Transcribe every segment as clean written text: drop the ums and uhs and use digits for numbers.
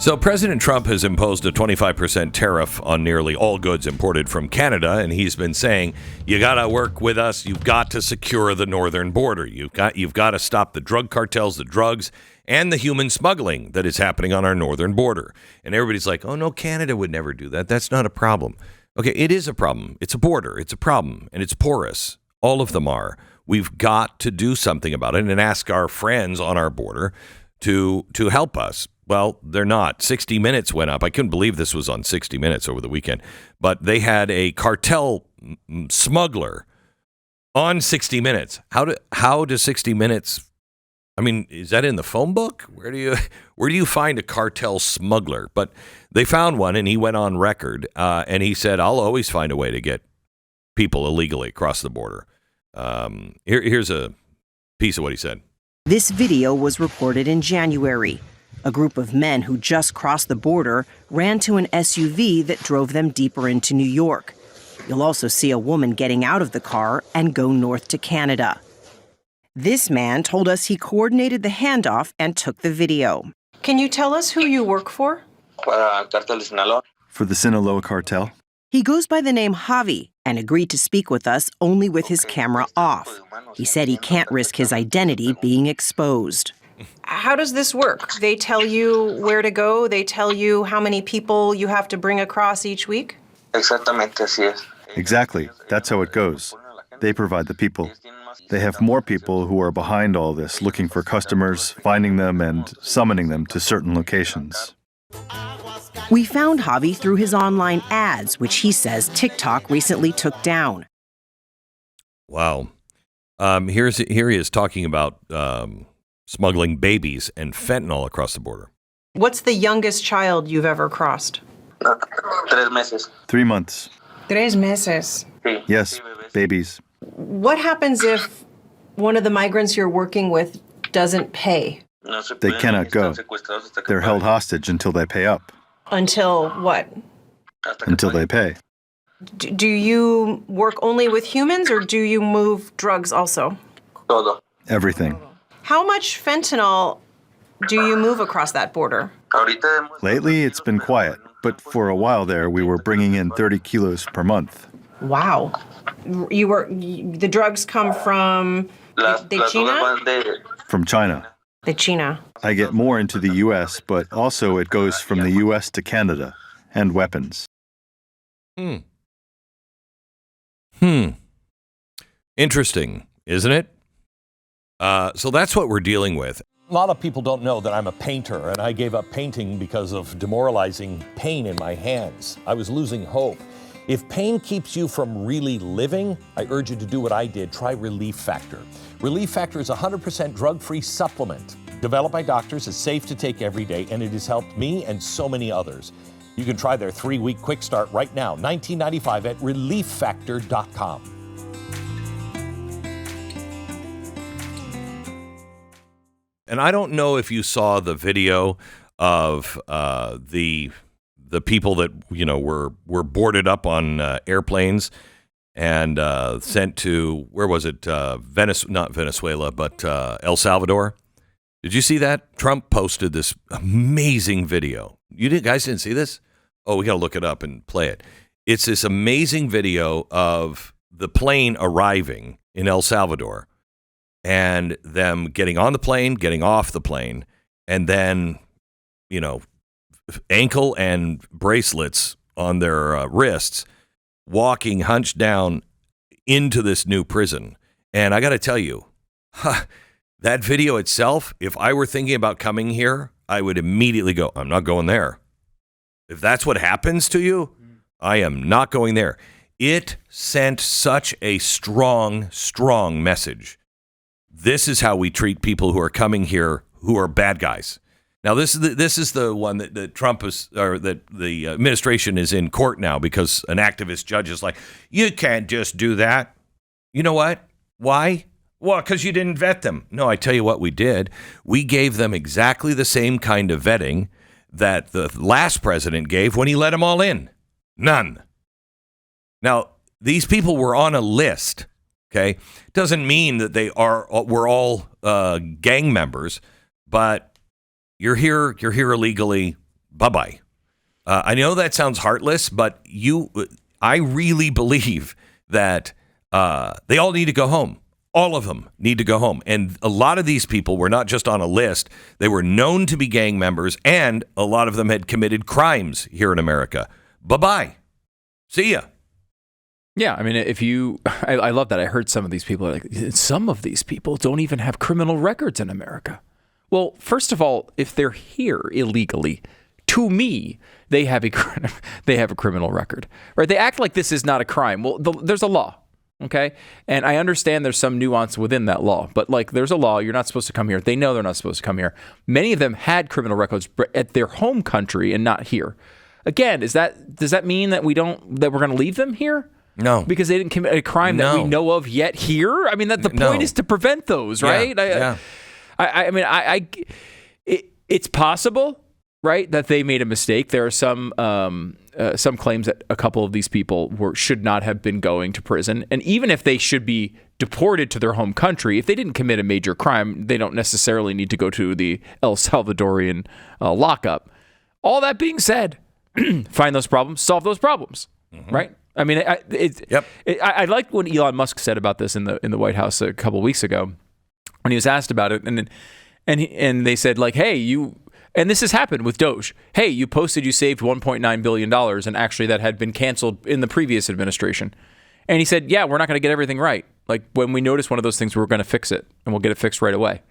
So President Trump has imposed a 25% tariff on nearly all goods imported from Canada, and he's been saying, you got to work with us. You've got to secure the northern border. You've got to stop the drug cartels, the drugs, and the human smuggling that is happening on our northern border. And everybody's like, oh, no, Canada would never do that. That's not a problem. Okay, it is a problem. It's a border. It's a problem, and it's porous. All of them are. We've got to do something about it and ask our friends on our border to help us. Well, they're not. 60 Minutes went up. I couldn't believe this was on 60 Minutes over the weekend. But they had a cartel smuggler on 60 Minutes. How does 60 Minutes? I mean, is that in the phone book? Where do you find a cartel smuggler? But they found one, and he went on record, and he said, "I'll always find a way to get people illegally across the border." Here's a piece of what he said. This video was reported in January. A group of men who just crossed the border ran to an SUV that drove them deeper into New York. You'll also see a woman getting out of the car and go north to Canada. This man told us he coordinated the handoff and took the video. Can you tell us who you work for? Cartel de Sinaloa. For the Sinaloa cartel? He goes by the name Javi and agreed to speak with us only with his camera off. He said he can't risk his identity being exposed. How does this work? They tell you where to go? They tell you how many people you have to bring across each week? Exactamente, así es. Exactly. That's how it goes. They provide the people. They have more people who are behind all this, looking for customers, finding them, and summoning them to certain locations. We found Javi through his online ads, which he says TikTok recently took down. Wow. Here he is talking about smuggling babies and fentanyl across the border. What's the youngest child you've ever crossed? 3 meses. 3 months. 3 meses. Yes, babies. What happens if one of the migrants you're working with doesn't pay? They cannot go. They're held hostage until they pay up. Until what? Until they pay. Do you work only with humans, or do you move drugs also? Todo. Everything. How much fentanyl do you move across that border? Lately, it's been quiet, but for a while there, we were bringing in 30 kilos per month. Wow. The drugs come from China? From China. The China. I get more into the U.S., but also it goes from the U.S. to Canada, and weapons. Interesting, isn't it? So that's what we're dealing with. A lot of people don't know that I'm a painter, and I gave up painting because of demoralizing pain in my hands. I was losing hope. If pain keeps you from really living, I urge you to do what I did. Try Relief Factor. Relief Factor is a 100% drug-free supplement developed by doctors. It's safe to take every day, and it has helped me and so many others. You can try their 3-week quick start right now, $19.95 at relieffactor.com. And I don't know if you saw the video of the people that were boarded up on airplanes and sent to, where was it? Not Venezuela, but El Salvador. Did you see that? Trump posted this amazing video. Guys didn't see this? Oh, we got to look it up and play it. It's this amazing video of the plane arriving in El Salvador and them getting on the plane, getting off the plane, and then, ankle and bracelets on their wrists, walking hunched down into this new prison. And I got to tell you, that video itself, if I were thinking about coming here, I would immediately go, I'm not going there. If that's what happens to you, I am not going there. It sent such a strong, strong message. This is how we treat people who are coming here who are bad guys. Now, this is the one that Trump is, or that the administration is in court now because an activist judge is like, you can't just do that. You know what? Why? Well, because you didn't vet them. No, I tell you what we did. We gave them exactly the same kind of vetting that the last president gave when he let them all in. None. Now, these people were on a list. Okay, doesn't mean that we're all gang members, but you're here illegally. bye-bye. I know that sounds heartless, but I really believe that they all need to go home. All of them need to go home. And a lot of these people were not just on a list. They were known to be gang members, and a lot of them had committed crimes here in America. Bye-bye. See ya. Yeah, I mean, I love that. I heard some of these people are like, some of these people don't even have criminal records in America. Well, first of all, if they're here illegally, to me, they have a criminal record, right? They act like this is not a crime. Well, there's a law. Okay. And I understand there's some nuance within that law, but like there's a law. You're not supposed to come here. They know they're not supposed to come here. Many of them had criminal records at their home country and not here. Again, does that mean that we're going to leave them here? No. Because they didn't commit a crime that we know of yet here? I mean, the point is to prevent those, right? Yeah. I mean, it's possible, right, that they made a mistake. There are some claims that a couple of these people should not have been going to prison. And even if they should be deported to their home country, if they didn't commit a major crime, they don't necessarily need to go to the El Salvadorian lockup. All that being said, find those problems, solve those problems, right? I mean, I liked what Elon Musk said about this in the White House a couple of weeks ago when he was asked about it, and they said like, hey, and this has happened with Doge. Hey, you posted you saved $1.9 billion, and actually that had been canceled in the previous administration. And he said, yeah, we're not going to get everything right. Like when we notice one of those things, we're going to fix it, and we'll get it fixed right away.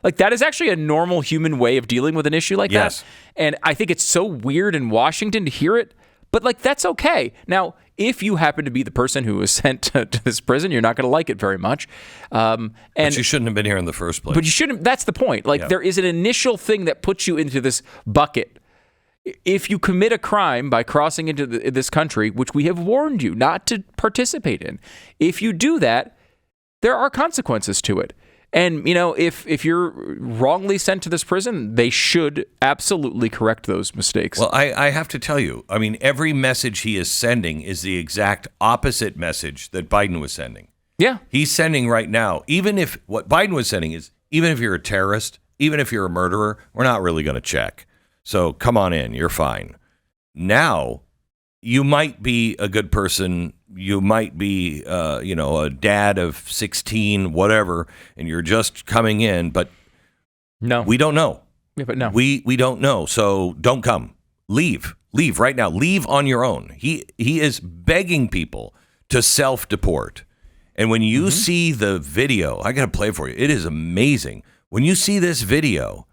Like that is actually a normal human way of dealing with an issue like that. And I think it's so weird in Washington to hear it, but like that's okay. Now, if you happen to be the person who was sent to this prison, you're not going to like it very much. But you shouldn't have been here in the first place. But you shouldn't. That's the point. Like there is an initial thing that puts you into this bucket. If you commit a crime by crossing into this country, which we have warned you not to participate in, if you do that, there are consequences to it. And, if you're wrongly sent to this prison, they should absolutely correct those mistakes. Well, I have to tell you, I mean, every message he is sending is the exact opposite message that Biden was sending. Yeah. He's sending right now, even if what Biden was sending is, even if you're a terrorist, even if you're a murderer, we're not really going to check. So come on in, you're fine. Now, you might be a good person. You might be, a dad of 16, whatever, and you're just coming in, but no, we don't know. Yeah, but no, we don't know. So don't come. Leave right now. Leave on your own. He is begging people to self-deport. And when you see the video, I got to play it for you. It is amazing. When you see this video,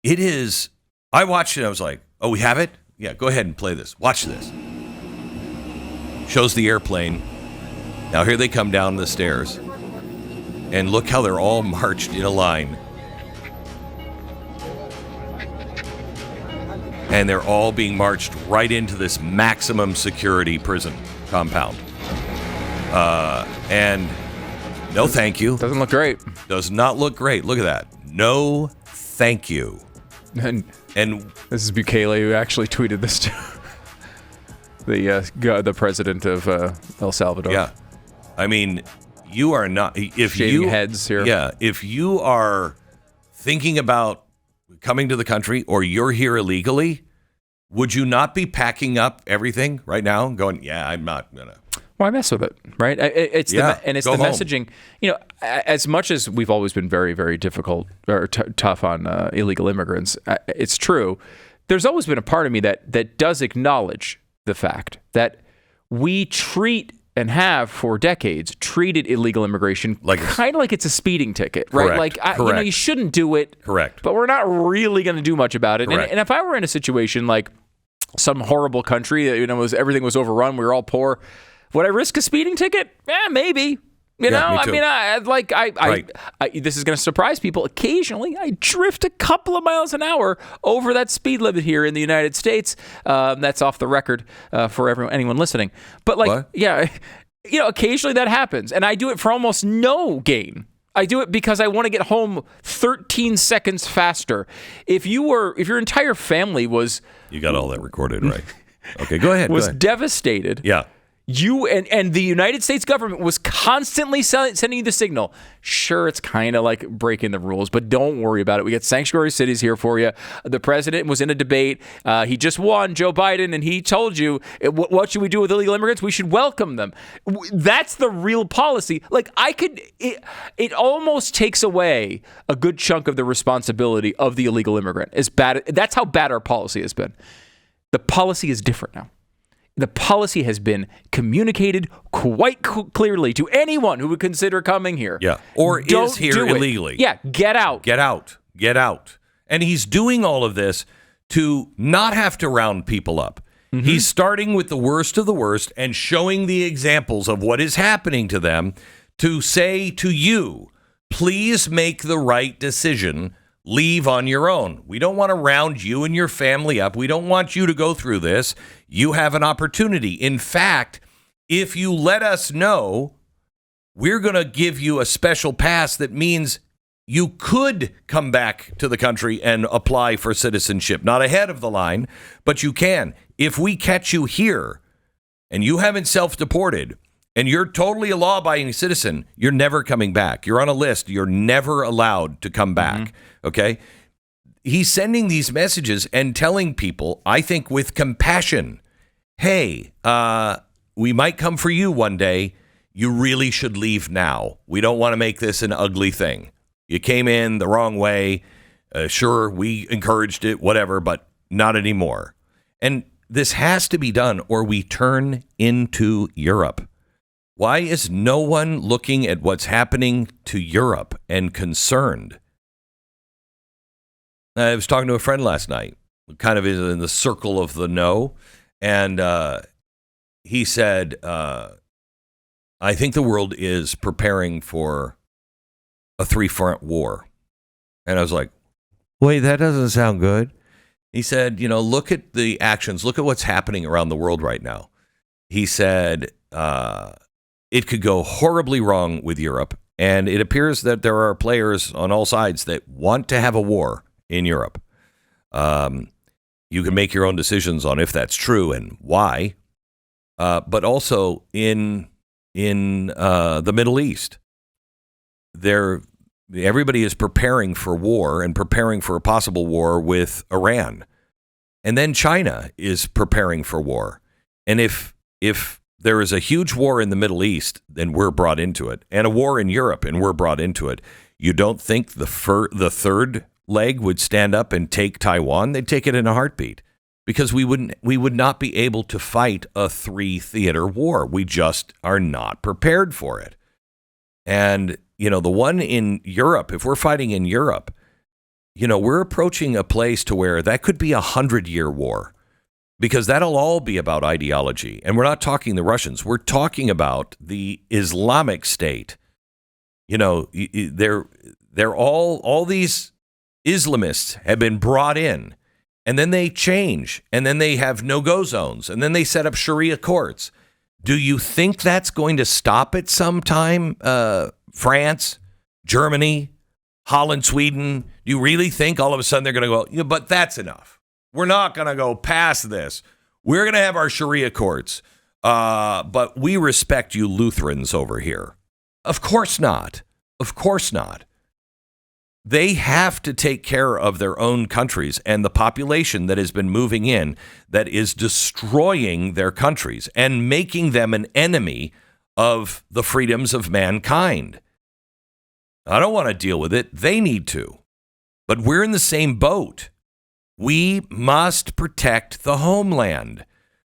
it is. I watched it. I was like, oh, we have it? Yeah, go ahead and play this. Watch this. Shows the airplane. Now here they come down the stairs. And look how they're all marched in a line. And they're all being marched right into this maximum security prison compound. And no thank you. Doesn't look great. Does not look great. Look at that. No thank you. And this is Bukele who actually tweeted this to the president of El Salvador. Yeah. I mean, you are not... Shaving heads here. Yeah. If you are thinking about coming to the country or you're here illegally, would you not be packing up everything right now and going, yeah, I'm not going to... Why mess with it, right? It's the messaging. As much as we've always been very, very difficult or tough on illegal immigrants, it's true. There's always been a part of me that does acknowledge the fact that we treat and have for decades treated illegal immigration kind of like it's a speeding ticket, right? Correct. You shouldn't do it. Correct. But we're not really going to do much about it. Correct. And if I were in a situation like some horrible country that everything was overrun, we were all poor. Would I risk a speeding ticket? Maybe. Me too. This is going to surprise people. Occasionally, I drift a couple of miles an hour over that speed limit here in the United States. That's off the record for anyone listening. But occasionally that happens, and I do it for almost no gain. I do it because I want to get home 13 seconds faster. If your entire family was... You got all that recorded, right? Okay, go ahead. Was devastated. Yeah. You and the United States government was constantly sending you the signal. Sure, it's kind of like breaking the rules, but don't worry about it. We got sanctuary cities here for you. The president was in a debate. He just won, Joe Biden, and he told you, what should we do with illegal immigrants? We should welcome them. That's the real policy. Like it almost takes away a good chunk of the responsibility of the illegal immigrant. As bad, that's how bad our policy has been. The policy is different now. The policy has been communicated quite clearly to anyone who would consider coming here. Yeah. Or is here illegally. Yeah. Get out. Get out. Get out. And he's doing all of this to not have to round people up. Mm-hmm. He's starting with the worst of the worst and showing the examples of what is happening to them to say to you, please make the right decision. Leave on your own. We don't want to round you and your family up. We don't want you to go through this. You have an opportunity. In fact, if you let us know, we're going to give you a special pass that means you could come back to the country and apply for citizenship. Not ahead of the line, but you can. If we catch you here and you haven't self-deported and you're totally a law-abiding citizen, you're never coming back. You're on a list. You're never allowed to come back. Mm-hmm. Okay? He's sending these messages and telling people, I think with compassion, hey, we might come for you one day. You really should leave now. We don't want to make this an ugly thing. You came in the wrong way. Sure, we encouraged it, whatever, but not anymore. And this has to be done or we turn into Europe. Why is no one looking at what's happening to Europe and concerned? I was talking to a friend last night, kind of in the circle of the no, and he said, I think the world is preparing for a three-front war. And I was like, wait, that doesn't sound good. He said, look at the actions. Look at what's happening around the world right now. He said, it could go horribly wrong with Europe, and it appears that there are players on all sides that want to have a war in Europe. You can make your own decisions on if that's true and why, but also in the Middle East, everybody is preparing for war and preparing for a possible war with Iran, and then China is preparing for war. And if there is a huge war in the Middle East, and we're brought into it, and a war in Europe, and we're brought into it, you don't think the third leg would stand up and take Taiwan? They'd take it in a heartbeat, because we would not be able to fight a 3-theater war. We just are not prepared for it. And, the one in Europe, if we're fighting in Europe, we're approaching a place to where that could be a 100-year war, because that'll all be about ideology. And we're not talking the Russians. We're talking about the Islamic State. They're all these Islamists have been brought in, and then they change, and then they have no-go zones, and then they set up Sharia courts. Do you think that's going to stop at some time? France, Germany, Holland, Sweden? Do you really think all of a sudden they're going to go, but that's enough. We're not going to go past this. We're going to have our Sharia courts, but we respect you Lutherans over here. Of course not. Of course not. They have to take care of their own countries and the population that has been moving in that is destroying their countries and making them an enemy of the freedoms of mankind. I don't want to deal with it. They need to. But we're in the same boat. We must protect the homeland.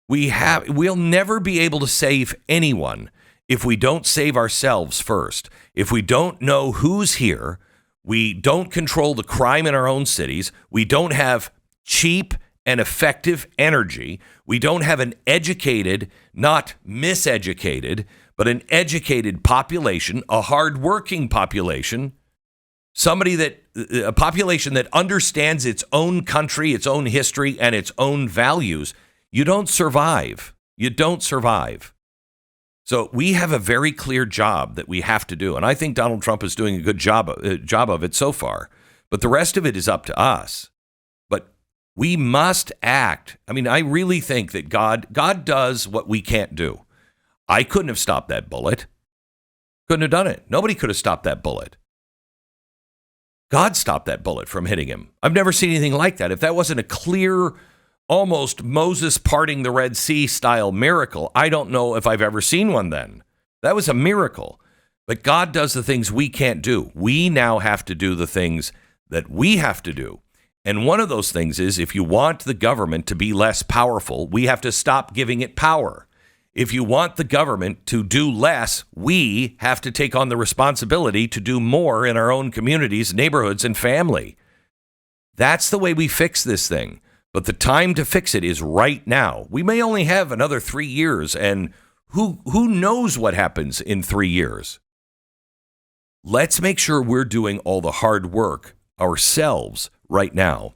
We'll never be able to save anyone if we don't save ourselves first. If we don't know who's here, we don't control the crime in our own cities. We don't have cheap and effective energy. We don't have an educated, not miseducated, but an educated population, a hardworking population, a population that understands its own country, its own history, and its own values. You don't survive. You don't survive. So we have a very clear job that we have to do. And I think Donald Trump is doing a good job of it so far. But the rest of it is up to us. But we must act. I mean, I really think that God does what we can't do. I couldn't have stopped that bullet. Couldn't have done it. Nobody could have stopped that bullet. God stopped that bullet from hitting him. I've never seen anything like that. If that wasn't a clear, almost Moses parting the Red Sea style miracle, I don't know if I've ever seen one then. That was a miracle. But God does the things we can't do. We now have to do the things that we have to do. And one of those things is, if you want the government to be less powerful, we have to stop giving it power. If you want the government to do less, we have to take on the responsibility to do more in our own communities, neighborhoods, and family. That's the way we fix this thing. But the time to fix it is right now. We may only have another 3 years, and who knows what happens in 3 years? Let's make sure we're doing all the hard work ourselves right now.